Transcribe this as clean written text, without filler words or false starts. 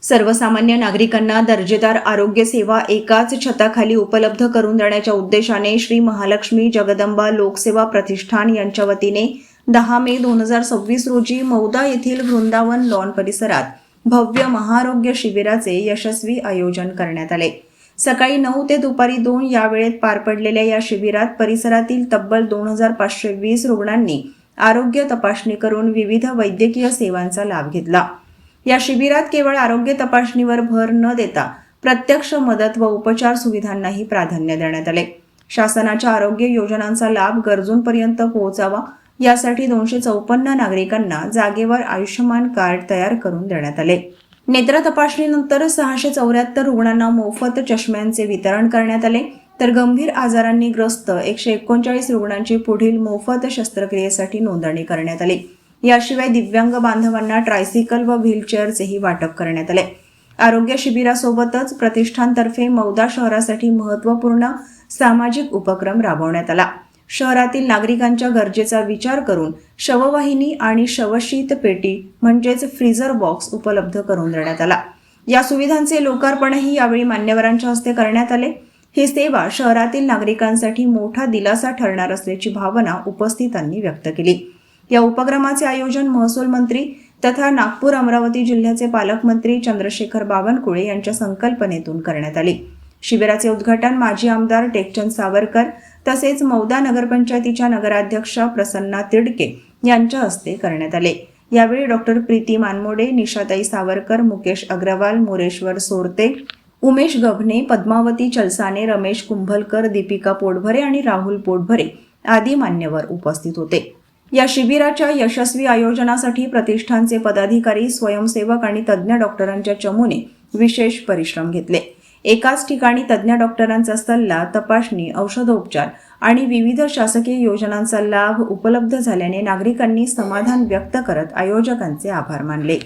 सर्वसामान्य नागरिकांना दर्जेदार आरोग्य सेवा एकाच छताखाली उपलब्ध करून देण्याच्या उद्देशाने श्री महालक्ष्मी जगदंबा लोकसेवा प्रतिष्ठान यांच्या वतीने 10 मे 2026 रोजी मौदा येथील वृंदावन लॉन परिसरात भव्य महाआरोग्य शिबिराचे यशस्वी आयोजन करण्यात आले। सकाळी 9 ते दुपारी 2 या वेळेत पार पडलेल्या या शिबिरात परिसरातील तब्बल 2520 रुग्णांनी आरोग्य तपासणी करून विविध वैद्यकीय सेवांचा लाभ घेतला। या शिबिरात केवळ आरोग्य तपासणीवर भर न देता प्रत्यक्ष मदत व उपचार सुविधांनाही प्राधान्य देण्यात आले। शासनाच्या आरोग्य योजनांचा लाभ गरजूंपर्यंत पोहोचावा यासाठी 254 नागरिकांना जागेवर आयुष्यमान कार्ड तयार करून देण्यात आले। नेत्र तपासणीनंतर 674 रुग्णांना मोफत चष्म्यांचे वितरण करण्यात आले, तर गंभीर आजारांनी ग्रस्त 139 रुग्णांची पुढील मोफत शस्त्रक्रियेसाठी नोंदणी करण्यात आली। याशिवाय दिव्यांग बांधवांना ट्रायसिकल व व्हीलचेअरचेही वाटप करण्यात आले। आरोग्य शिबिरासोबतच प्रतिष्ठानतर्फे मौदा शहरासाठी महत्त्वपूर्ण सामाजिक उपक्रम राबवण्यात आला। शहरातील नागरिकांच्या गरजेचा विचार करून शववाहिनी आणि शवशीत पेटी म्हणजेच फ्रीजर बॉक्स उपलब्ध करून देण्यात आला। या सुविधांचे लोकार्पणही यावेळी मान्यवरांच्या हस्ते करण्यात आले। ही सेवा शहरातील नागरिकांसाठी मोठा दिलासा ठरणार असल्याची भावना उपस्थितांनी व्यक्त केली। या उपक्रमाचे आयोजन महसूल मंत्री तथा नागपूर अमरावती जिल्ह्याचे पालकमंत्री चंद्रशेखर बावनकुळे यांच्या संकल्पनेतून करण्यात आले। शिबिराचे उद्घाटन माजी आमदार टेकचंद सावरकर तसेच मौदा नगरपंचायतीच्या नगराध्यक्षा प्रसन्ना तिडके यांच्या हस्ते करण्यात आले। यावेळी डॉक्टर प्रीती मानमोडे, निशाताई सावरकर, मुकेश अग्रवाल, मोरेश्वर सोरते, उमेश गव्हणे, पद्मावती चलसाने, रमेश कुंभलकर, दीपिका पोटभरे आणि राहुल पोटभरे आदी मान्यवर उपस्थित होते। या शिबिराच्या यशस्वी आयोजनासाठी प्रतिष्ठानचे पदाधिकारी, स्वयंसेवक आणि तज्ज्ञ डॉक्टरांच्या चमूने विशेष परिश्रम घेतले। एकाच ठिकाणी तज्ज्ञ डॉक्टरांचा सल्ला, तपासणी, औषधोपचार आणि विविध शासकीय योजनांचा लाभ उपलब्ध झाल्याने नागरिकांनी समाधान व्यक्त करत आयोजकांचे आभार मानले।